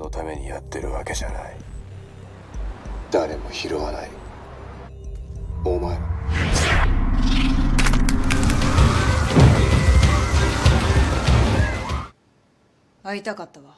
のためにやってるわけじゃない。誰も拾わない。お前ら。会いたかったわ。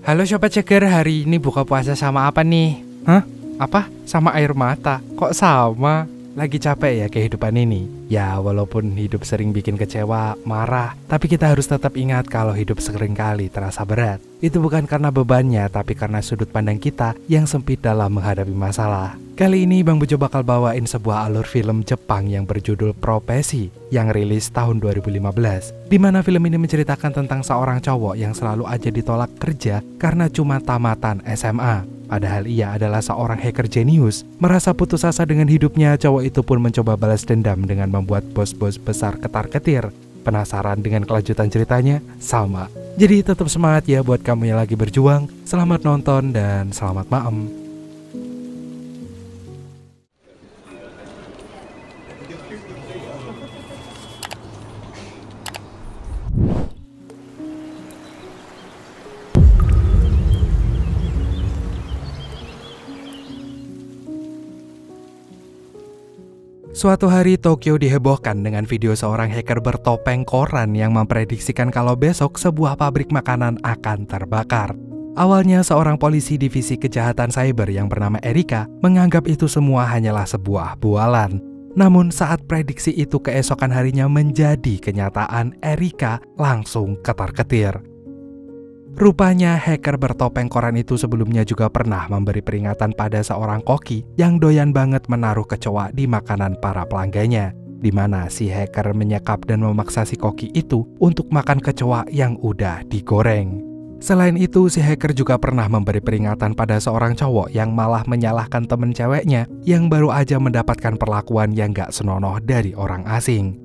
Halo Sobat Ceger, hari ini buka puasa sama apa nih? Hah? Apa? Sama air mata? Kok sama? Lagi capek ya kehidupan ini? Ya walaupun hidup sering bikin kecewa, marah, tapi kita harus tetap ingat kalau hidup seringkali terasa berat. Itu bukan karena bebannya, tapi karena sudut pandang kita yang sempit dalam menghadapi masalah. Kali ini Bang Bejo bakal bawain sebuah alur film Jepang yang berjudul Profesi yang rilis tahun 2015, di mana film ini menceritakan tentang seorang cowok yang selalu aja ditolak kerja karena cuma tamatan SMA. Padahal ia adalah seorang hacker jenius. Merasa putus asa dengan hidupnya, cowok itu pun mencoba balas dendam dengan membuat bos-bos besar ketar-ketir. Penasaran dengan kelanjutan ceritanya? Sama. Jadi tetap semangat ya buat kamu yang lagi berjuang. Selamat nonton dan selamat maem. Suatu hari Tokyo dihebohkan dengan video seorang hacker bertopeng koran yang memprediksikan kalau besok sebuah pabrik makanan akan terbakar. Awalnya seorang polisi divisi kejahatan cyber yang bernama Erika menganggap itu semua hanyalah sebuah bualan. Namun saat prediksi itu keesokan harinya menjadi kenyataan, Erika langsung ketar-ketir. Rupanya hacker bertopeng koran itu sebelumnya juga pernah memberi peringatan pada seorang koki yang doyan banget menaruh kecoa di makanan para pelanggannya, di mana si hacker menyekap dan memaksa si koki itu untuk makan kecoa yang udah digoreng. Selain itu, si hacker juga pernah memberi peringatan pada seorang cowok yang malah menyalahkan temen ceweknya yang baru aja mendapatkan perlakuan yang gak senonoh dari orang asing.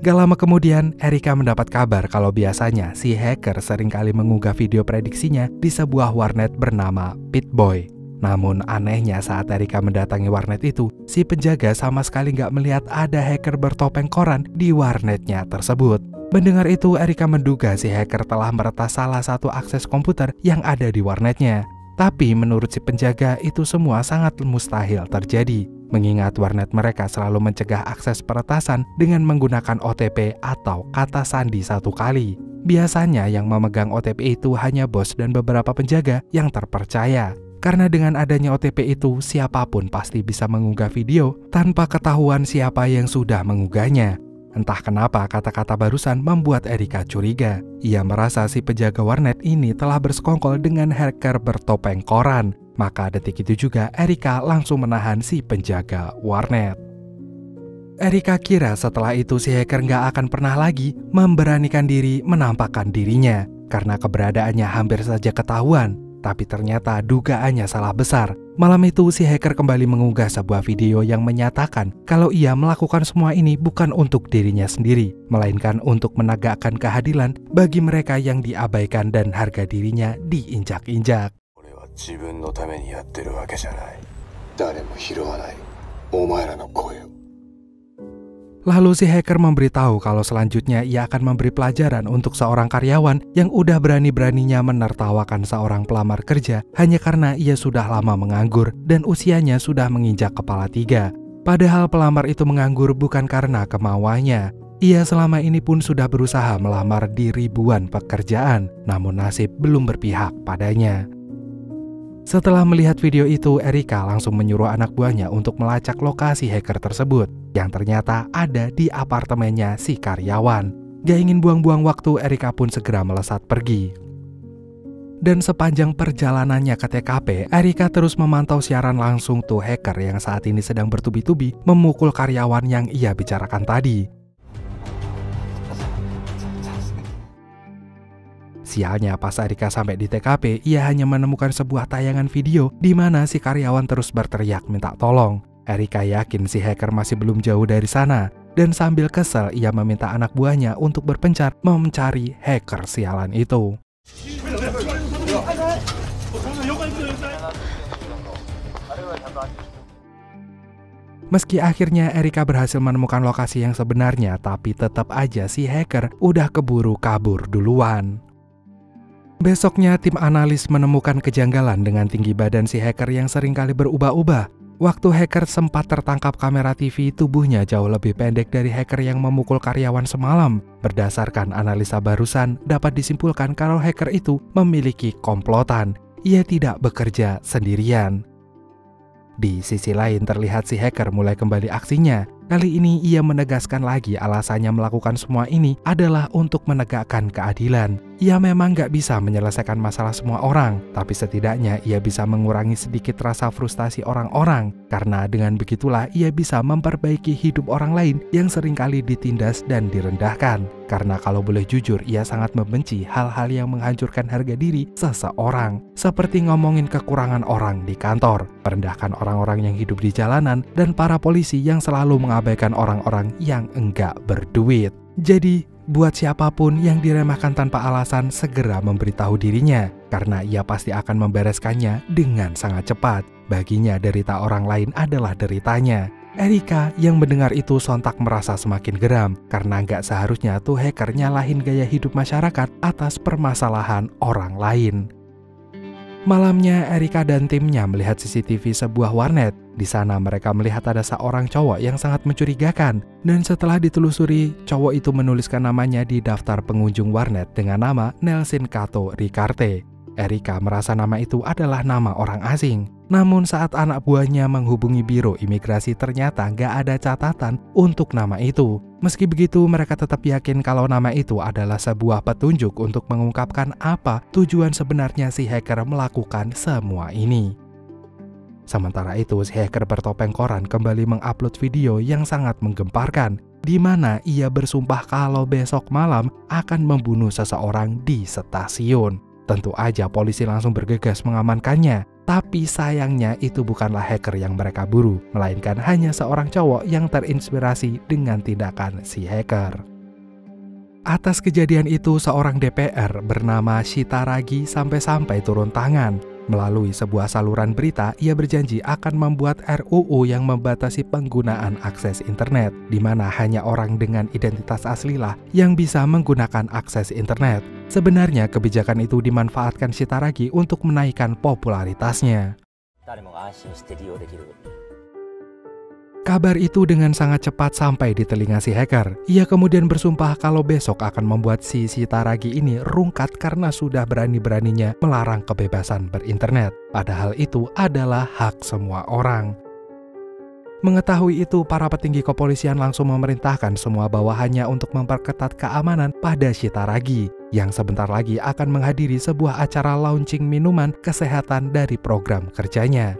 Gak lama kemudian, Erika mendapat kabar kalau biasanya si hacker seringkali mengunggah video prediksinya di sebuah warnet bernama Pit-Boy. Namun anehnya saat Erika mendatangi warnet itu, si penjaga sama sekali gak melihat ada hacker bertopeng koran di warnetnya tersebut. Mendengar itu, Erika menduga si hacker telah meretas salah satu akses komputer yang ada di warnetnya. Tapi menurut si penjaga itu semua sangat mustahil terjadi, mengingat warnet mereka selalu mencegah akses peretasan dengan menggunakan OTP atau kata sandi satu kali. Biasanya yang memegang OTP itu hanya bos dan beberapa penjaga yang terpercaya. Karena dengan adanya OTP itu, siapapun pasti bisa mengunggah video tanpa ketahuan siapa yang sudah mengunggahnya. Entah kenapa kata-kata barusan membuat Erika curiga. Ia merasa si penjaga warnet ini telah bersekongkol dengan hacker bertopeng koran. Maka detik itu juga Erika langsung menahan si penjaga warnet. Erika kira setelah itu si hacker nggak akan pernah lagi memberanikan diri menampakkan dirinya, karena keberadaannya hampir saja ketahuan. Tapi ternyata dugaannya salah besar. Malam itu si hacker kembali mengunggah sebuah video yang menyatakan kalau ia melakukan semua ini bukan untuk dirinya sendiri, melainkan untuk menegakkan keadilan bagi mereka yang diabaikan dan harga dirinya diinjak-injak. Lalu si hacker memberitahu kalau selanjutnya ia akan memberi pelajaran untuk seorang karyawan yang udah berani-beraninya menertawakan seorang pelamar kerja hanya karena ia sudah lama menganggur dan usianya sudah menginjak kepala 3. Padahal pelamar itu menganggur bukan karena kemauannya. Ia selama ini pun sudah berusaha melamar di ribuan pekerjaan, namun nasib belum berpihak padanya. Setelah melihat video itu, Erika langsung menyuruh anak buahnya untuk melacak lokasi hacker tersebut, yang ternyata ada di apartemennya si karyawan. Gak ingin buang-buang waktu, Erika pun segera melesat pergi. Dan sepanjang perjalanannya ke TKP, Erika terus memantau siaran langsung tuh hacker yang saat ini sedang bertubi-tubi memukul karyawan yang ia bicarakan tadi. Sialnya pas Erika sampai di TKP, ia hanya menemukan sebuah tayangan video di mana si karyawan terus berteriak minta tolong. Erika yakin si hacker masih belum jauh dari sana, dan sambil kesel ia meminta anak buahnya untuk berpencar mencari hacker sialan itu. Meski akhirnya Erika berhasil menemukan lokasi yang sebenarnya, tapi tetap aja si hacker udah keburu kabur duluan. Besoknya tim analis menemukan kejanggalan dengan tinggi badan si hacker yang seringkali berubah-ubah. Waktu hacker sempat tertangkap kamera TV, tubuhnya jauh lebih pendek dari hacker yang memukul karyawan semalam. Berdasarkan analisa barusan, dapat disimpulkan kalau hacker itu memiliki komplotan. Ia tidak bekerja sendirian. Di sisi lain terlihat si hacker mulai kembali aksinya. Kali ini ia menegaskan lagi alasannya melakukan semua ini adalah untuk menegakkan keadilan. Ia memang gak bisa menyelesaikan masalah semua orang, tapi setidaknya ia bisa mengurangi sedikit rasa frustasi orang-orang. Karena dengan begitulah ia bisa memperbaiki hidup orang lain yang seringkali ditindas dan direndahkan. Karena kalau boleh jujur, ia sangat membenci hal-hal yang menghancurkan harga diri seseorang. Seperti ngomongin kekurangan orang di kantor, merendahkan orang-orang yang hidup di jalanan, dan para polisi yang selalu mengabaikan orang-orang yang enggak berduit. Jadi, buat siapapun yang diremehkan tanpa alasan, segera memberitahu dirinya, karena ia pasti akan membereskannya dengan sangat cepat. Baginya derita orang lain adalah deritanya. Erika yang mendengar itu sontak merasa semakin geram, karena nggak seharusnya tuh hacker nyalahin gaya hidup masyarakat atas permasalahan orang lain. Malamnya, Erika dan timnya melihat CCTV sebuah warnet. Di sana mereka melihat ada seorang cowok yang sangat mencurigakan. Dan setelah ditelusuri, cowok itu menuliskan namanya di daftar pengunjung warnet dengan nama Nelson Kato Ricarte. Erika merasa nama itu adalah nama orang asing. Namun saat anak buahnya menghubungi biro imigrasi, ternyata nggak ada catatan untuk nama itu. Meski begitu, mereka tetap yakin kalau nama itu adalah sebuah petunjuk untuk mengungkapkan apa tujuan sebenarnya si hacker melakukan semua ini. Sementara itu, si hacker bertopeng koran kembali mengupload video yang sangat menggemparkan, di mana ia bersumpah kalau besok malam akan membunuh seseorang di stasiun. Tentu aja polisi langsung bergegas mengamankannya. Tapi sayangnya itu bukanlah hacker yang mereka buru, melainkan hanya seorang cowok yang terinspirasi dengan tindakan si hacker. Atas kejadian itu, seorang DPR bernama Shitaragi sampai-sampai turun tangan. Melalui sebuah saluran berita, ia berjanji akan membuat RUU yang membatasi penggunaan akses internet, di mana hanya orang dengan identitas aslilah yang bisa menggunakan akses internet. Sebenarnya kebijakan itu dimanfaatkan Shitaragi untuk menaikkan popularitasnya. Kabar itu dengan sangat cepat sampai di telinga si hacker. Ia kemudian bersumpah kalau besok akan membuat si Shitaragi ini rungkat karena sudah berani-beraninya melarang kebebasan berinternet. Padahal itu adalah hak semua orang. Mengetahui itu, para petinggi kepolisian langsung memerintahkan semua bawahannya untuk memperketat keamanan pada Shitaragi, yang sebentar lagi akan menghadiri sebuah acara launching minuman kesehatan dari program kerjanya.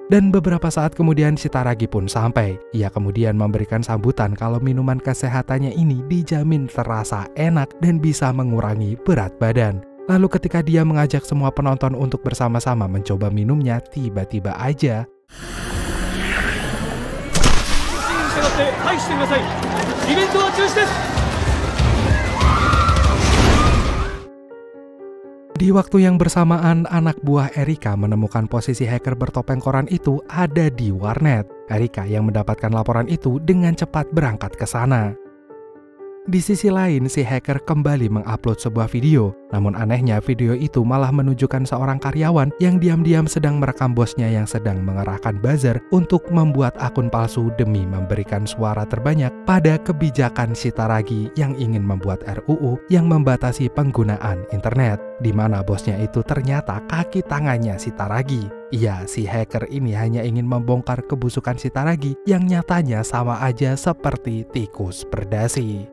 Dan beberapa saat kemudian Shitaragi pun sampai. Ia kemudian memberikan sambutan kalau minuman kesehatannya ini dijamin terasa enak dan bisa mengurangi berat badan. Lalu ketika dia mengajak semua penonton untuk bersama-sama mencoba minumnya, tiba-tiba aja di waktu yang bersamaan, anak buah Erika menemukan posisi hacker bertopeng koran itu ada di warnet. Erika yang mendapatkan laporan itu dengan cepat berangkat ke sana. Di sisi lain, si hacker kembali mengupload sebuah video. Namun anehnya, video itu malah menunjukkan seorang karyawan yang diam-diam sedang merekam bosnya yang sedang mengerahkan buzzer untuk membuat akun palsu demi memberikan suara terbanyak pada kebijakan Shitaragi yang ingin membuat RUU yang membatasi penggunaan internet, di mana bosnya itu ternyata kaki tangannya Shitaragi. Iya, si hacker ini hanya ingin membongkar kebusukan Shitaragi yang nyatanya sama aja seperti tikus berdasi.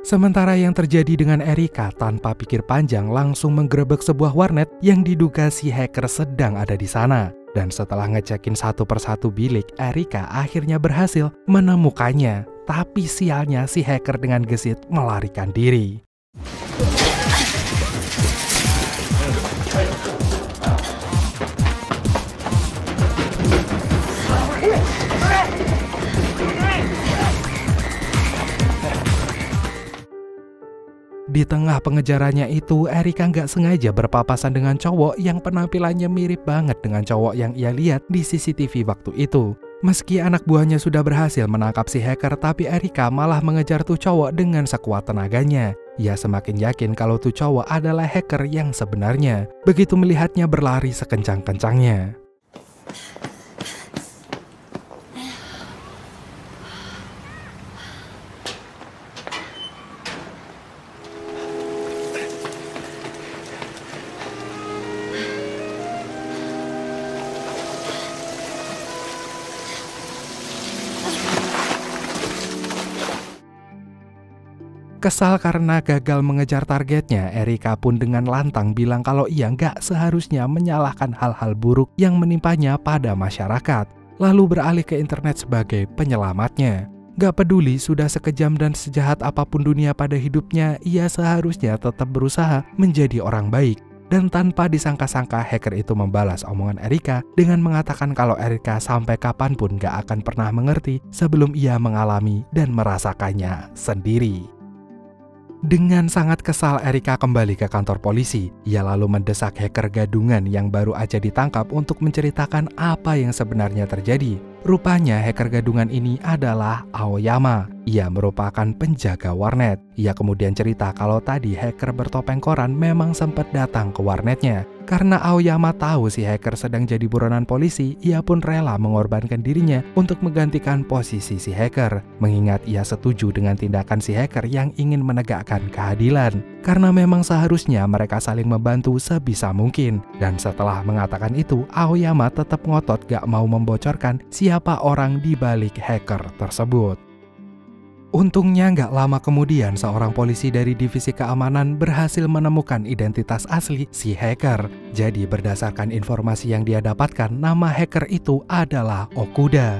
Sementara yang terjadi dengan Erika, tanpa pikir panjang langsung menggerebek sebuah warnet yang diduga si hacker sedang ada di sana. Dan setelah ngecekin satu persatu bilik, Erika akhirnya berhasil menemukannya. Tapi sialnya si hacker dengan gesit melarikan diri. Di Di tengah pengejarannya itu, Erika nggak sengaja berpapasan dengan cowok yang penampilannya mirip banget dengan cowok yang ia lihat di CCTV waktu itu. Meski anak buahnya sudah berhasil menangkap si hacker, tapi Erika malah mengejar tuh cowok dengan sekuat tenaganya. Ia semakin yakin kalau tuh cowok adalah hacker yang sebenarnya. Begitu melihatnya berlari sekencang-kencangnya. Kesal karena gagal mengejar targetnya, Erika pun dengan lantang bilang kalau ia nggak seharusnya menyalahkan hal-hal buruk yang menimpanya pada masyarakat, lalu beralih ke internet sebagai penyelamatnya. Gak peduli sudah sekejam dan sejahat apapun dunia pada hidupnya, ia seharusnya tetap berusaha menjadi orang baik. Dan tanpa disangka-sangka, hacker itu membalas omongan Erika dengan mengatakan kalau Erika sampai kapanpun gak akan pernah mengerti sebelum ia mengalami dan merasakannya sendiri. Dengan sangat kesal, Erika kembali ke kantor polisi. Ia lalu mendesak hacker gadungan yang baru aja ditangkap untuk menceritakan apa yang sebenarnya terjadi. Rupanya hacker gadungan ini adalah Aoyama. Ia merupakan penjaga warnet. Ia kemudian cerita kalau tadi hacker bertopeng koran memang sempat datang ke warnetnya. Karena Aoyama tahu si hacker sedang jadi buronan polisi, ia pun rela mengorbankan dirinya untuk menggantikan posisi si hacker. Mengingat ia setuju dengan tindakan si hacker yang ingin menegakkan keadilan. Karena memang seharusnya mereka saling membantu sebisa mungkin. Dan setelah mengatakan itu, Aoyama tetap ngotot gak mau membocorkan siapa orang di balik hacker tersebut. Untungnya nggak lama kemudian seorang polisi dari divisi keamanan berhasil menemukan identitas asli si hacker. Jadi berdasarkan informasi yang dia dapatkan, nama hacker itu adalah Okuda.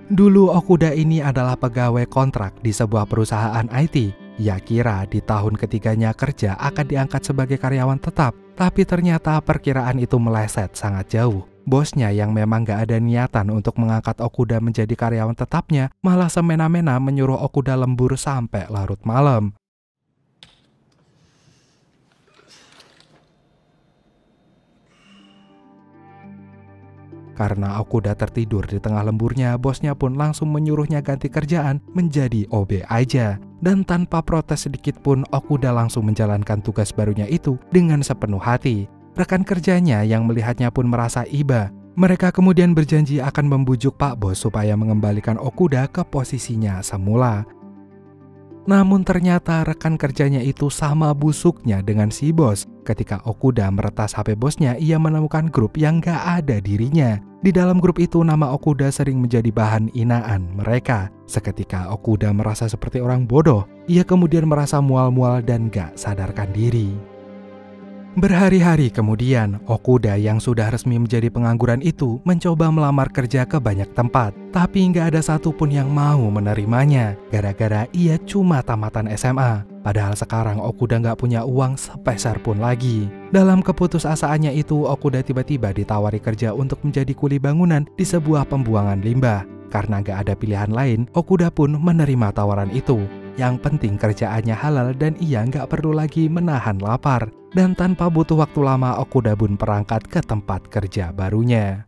Dulu Okuda ini adalah pegawai kontrak di sebuah perusahaan IT. Ia kira di tahun ketiganya kerja akan diangkat sebagai karyawan tetap, tapi ternyata perkiraan itu meleset sangat jauh. Bosnya yang memang gak ada niatan untuk mengangkat Okuda menjadi karyawan tetapnya, malah semena-mena menyuruh Okuda lembur sampai larut malam. Karena Okuda tertidur di tengah lemburnya, bosnya pun langsung menyuruhnya ganti kerjaan menjadi OB aja. Dan tanpa protes sedikit pun, Okuda langsung menjalankan tugas barunya itu dengan sepenuh hati. Rekan kerjanya yang melihatnya pun merasa iba. Mereka kemudian berjanji akan membujuk Pak Bos supaya mengembalikan Okuda ke posisinya semula. Namun ternyata rekan kerjanya itu sama busuknya dengan si bos. Ketika Okuda meretas HP bosnya, ia menemukan grup yang gak ada dirinya. Di dalam grup itu nama Okuda sering menjadi bahan hinaan mereka. Seketika Okuda merasa seperti orang bodoh. Ia kemudian merasa mual-mual dan gak sadarkan diri. Berhari-hari kemudian, Okuda yang sudah resmi menjadi pengangguran itu mencoba melamar kerja ke banyak tempat. Tapi nggak ada satupun yang mau menerimanya, gara-gara ia cuma tamatan SMA. Padahal sekarang Okuda nggak punya uang sepeser pun lagi. Dalam keputusasaannya itu, Okuda tiba-tiba ditawari kerja untuk menjadi kuli bangunan di sebuah pembuangan limbah. Karena nggak ada pilihan lain, Okuda pun menerima tawaran itu. Yang penting kerjaannya halal dan ia nggak perlu lagi menahan lapar. Dan tanpa butuh waktu lama, Okuda pun berangkat ke tempat kerja barunya.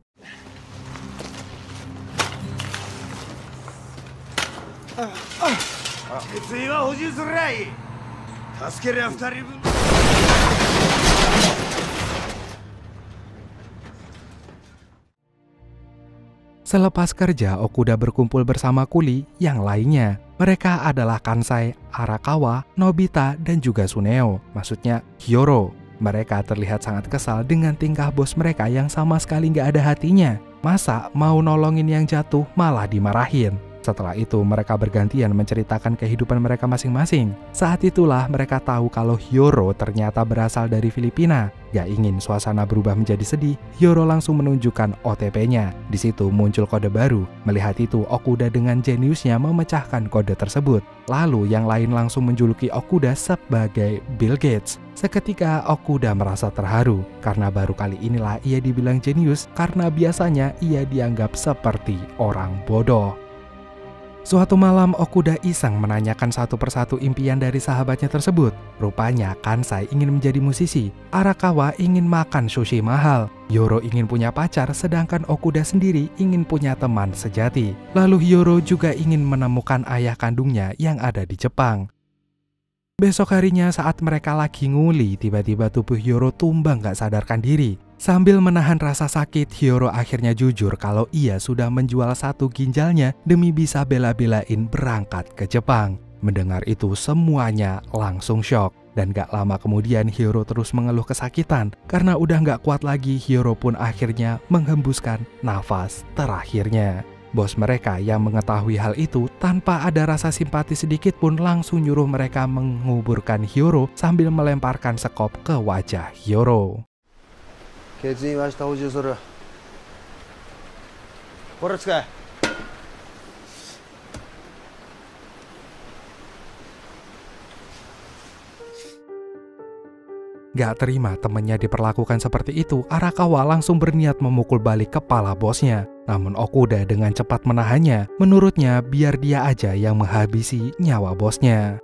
Selepas kerja, Okuda berkumpul bersama kuli yang lainnya. Mereka adalah Kansai, Arakawa, Nobita, dan juga Suneo. Maksudnya Hyoro. Mereka terlihat sangat kesal dengan tingkah bos mereka yang sama sekali nggak ada hatinya. Masa mau nolongin yang jatuh malah dimarahin. Setelah itu mereka bergantian menceritakan kehidupan mereka masing-masing. Saat itulah mereka tahu kalau Hyoro ternyata berasal dari Filipina. Gak ingin suasana berubah menjadi sedih, Hyoro langsung menunjukkan OTP-nya. Di situ muncul kode baru. Melihat itu, Okuda dengan jeniusnya memecahkan kode tersebut. Lalu yang lain langsung menjuluki Okuda sebagai Bill Gates. Seketika Okuda merasa terharu karena baru kali inilah ia dibilang jenius, karena biasanya ia dianggap seperti orang bodoh. Suatu malam Okuda iseng menanyakan satu persatu impian dari sahabatnya tersebut. Rupanya Kansai ingin menjadi musisi, Arakawa ingin makan sushi mahal, Hyoro ingin punya pacar, sedangkan Okuda sendiri ingin punya teman sejati. Lalu Hyoro juga ingin menemukan ayah kandungnya yang ada di Jepang. Besok harinya saat mereka lagi nguli, tiba-tiba tubuh Hyoro tumbang gak sadarkan diri. Sambil menahan rasa sakit, Hyoro akhirnya jujur kalau ia sudah menjual satu ginjalnya demi bisa bela-belain berangkat ke Jepang. Mendengar itu semuanya langsung shock. Dan gak lama kemudian Hyoro terus mengeluh kesakitan. Karena udah gak kuat lagi, Hyoro pun akhirnya menghembuskan nafas terakhirnya. Bos mereka yang mengetahui hal itu tanpa ada rasa simpati sedikit pun langsung nyuruh mereka menguburkan Hyoro sambil melemparkan sekop ke wajah Hyoro. 血印は下補充する。これ使え。Gak terima temannya diperlakukan seperti itu, Arakawa langsung berniat memukul balik kepala bosnya. Namun Okuda dengan cepat menahannya. Menurutnya biar dia aja yang menghabisi nyawa bosnya.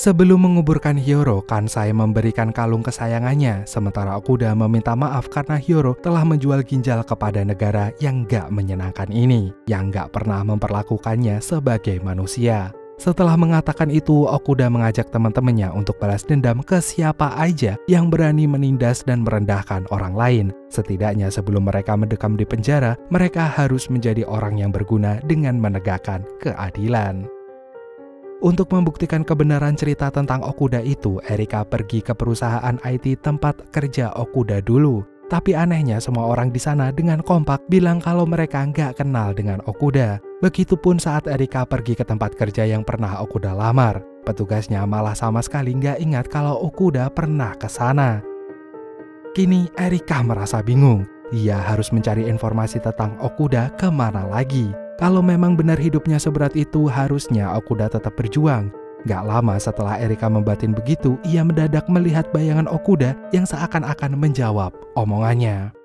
Sebelum menguburkan Hyoro, Kansai memberikan kalung kesayangannya, sementara Okuda meminta maaf karena Hyoro telah menjual ginjal kepada negara yang gak menyenangkan ini, yang gak pernah memperlakukannya sebagai manusia. Setelah mengatakan itu, Okuda mengajak teman-temannya untuk balas dendam ke siapa aja yang berani menindas dan merendahkan orang lain. Setidaknya sebelum mereka mendekam di penjara, mereka harus menjadi orang yang berguna dengan menegakkan keadilan. Untuk membuktikan kebenaran cerita tentang Okuda itu, Erika pergi ke perusahaan IT tempat kerja Okuda dulu. Tapi anehnya semua orang di sana dengan kompak bilang kalau mereka nggak kenal dengan Okuda. Begitupun saat Erika pergi ke tempat kerja yang pernah Okuda lamar. Petugasnya malah sama sekali nggak ingat kalau Okuda pernah ke sana. Kini Erika merasa bingung. Dia harus mencari informasi tentang Okuda kemana lagi. Kalau memang benar hidupnya seberat itu, harusnya Okuda tetap berjuang. Gak lama setelah Erika membatin begitu, ia mendadak melihat bayangan Okuda yang seakan-akan menjawab omongannya.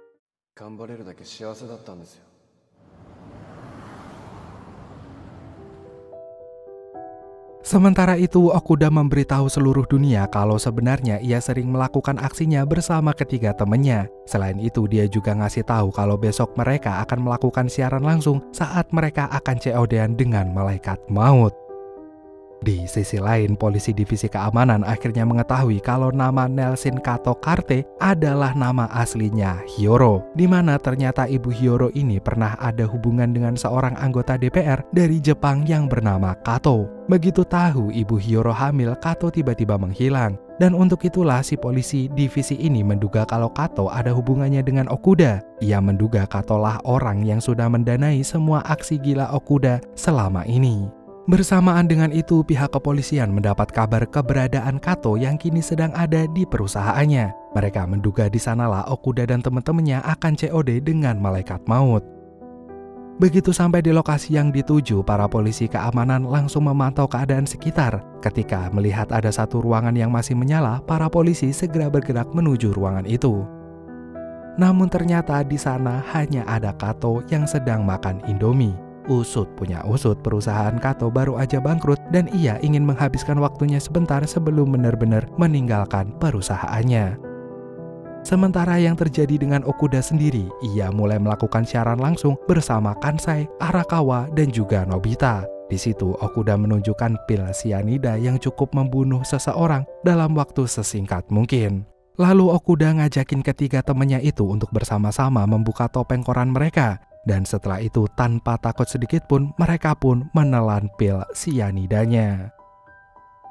Sementara itu, Okuda memberitahu seluruh dunia kalau sebenarnya ia sering melakukan aksinya bersama ketiga temannya. Selain itu, dia juga ngasih tahu kalau besok mereka akan melakukan siaran langsung saat mereka akan COD-an dengan malaikat maut. Di sisi lain, polisi divisi keamanan akhirnya mengetahui kalau nama Nelson Kato Karte adalah nama aslinya Hyoro, di mana ternyata ibu Hyoro ini pernah ada hubungan dengan seorang anggota DPR dari Jepang yang bernama Kato. Begitu tahu ibu Hyoro hamil, Kato tiba-tiba menghilang. Dan untuk itulah si polisi divisi ini menduga kalau Kato ada hubungannya dengan Okuda. Ia menduga Kato lah orang yang sudah mendanai semua aksi gila Okuda selama ini. Bersamaan dengan itu, pihak kepolisian mendapat kabar keberadaan Kato yang kini sedang ada di perusahaannya. Mereka menduga di sanalah Okuda dan teman-temannya akan COD dengan malaikat maut. Begitu sampai di lokasi yang dituju, para polisi keamanan langsung memantau keadaan sekitar. Ketika melihat ada satu ruangan yang masih menyala, para polisi segera bergerak menuju ruangan itu. Namun ternyata di sana hanya ada Kato yang sedang makan Indomie. Usut punya usut, perusahaan Kato baru aja bangkrut dan ia ingin menghabiskan waktunya sebentar sebelum benar-benar meninggalkan perusahaannya. Sementara yang terjadi dengan Okuda sendiri, ia mulai melakukan siaran langsung bersama Kansai, Arakawa, dan juga Nobita. Di situ Okuda menunjukkan pil sianida yang cukup membunuh seseorang dalam waktu sesingkat mungkin. Lalu Okuda ngajakin ketiga temannya itu untuk bersama-sama membuka topeng koran mereka. Dan setelah itu tanpa takut sedikit pun mereka pun menelan pil sianidanya.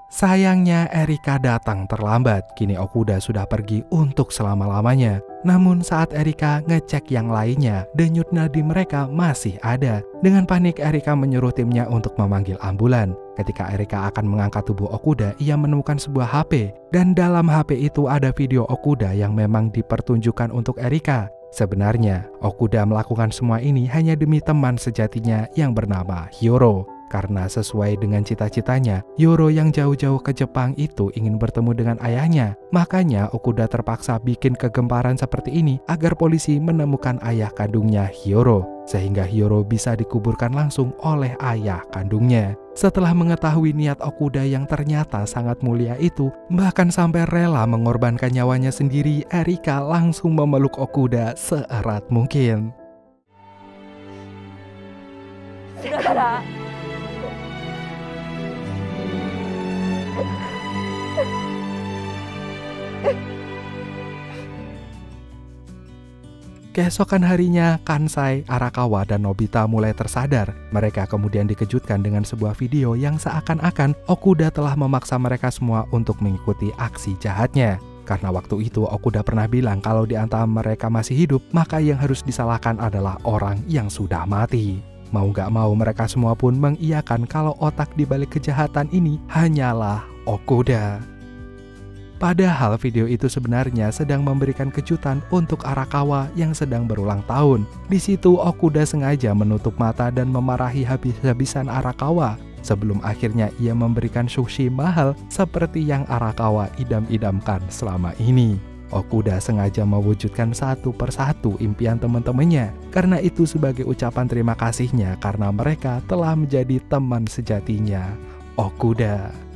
Sayangnya Erika datang terlambat. Kini Okuda sudah pergi untuk selama-lamanya. Namun saat Erika ngecek yang lainnya, denyut nadi mereka masih ada. Dengan panik Erika menyuruh timnya untuk memanggil ambulan. Ketika Erika akan mengangkat tubuh Okuda, ia menemukan sebuah HP. Dan dalam HP itu ada video Okuda yang memang dipertunjukkan untuk Erika. Sebenarnya, Okuda melakukan semua ini hanya demi teman sejatinya yang bernama Hyoro. Karena sesuai dengan cita-citanya, Hyoro yang jauh-jauh ke Jepang itu ingin bertemu dengan ayahnya. Makanya Okuda terpaksa bikin kegemparan seperti ini agar polisi menemukan ayah kandungnya Hyoro, sehingga Hyoro bisa dikuburkan langsung oleh ayah kandungnya. Setelah mengetahui niat Okuda yang ternyata sangat mulia itu, bahkan sampai rela mengorbankan nyawanya sendiri, Erika langsung memeluk Okuda seerat mungkin. Keesokan harinya, Kansai, Arakawa, dan Nobita mulai tersadar. Mereka kemudian dikejutkan dengan sebuah video yang seakan-akan Okuda telah memaksa mereka semua untuk mengikuti aksi jahatnya. Karena waktu itu Okuda pernah bilang kalau di antara mereka masih hidup, maka yang harus disalahkan adalah orang yang sudah mati. Mau gak mau mereka semua pun mengiyakan kalau otak di balik kejahatan ini hanyalah Okuda. Padahal video itu sebenarnya sedang memberikan kejutan untuk Arakawa yang sedang berulang tahun. Di situ Okuda sengaja menutup mata dan memarahi habis-habisan Arakawa sebelum akhirnya ia memberikan sushi mahal seperti yang Arakawa idam-idamkan selama ini. Okuda sengaja mewujudkan satu persatu impian teman-temannya, karena itu sebagai ucapan terima kasihnya karena mereka telah menjadi teman sejatinya Okuda.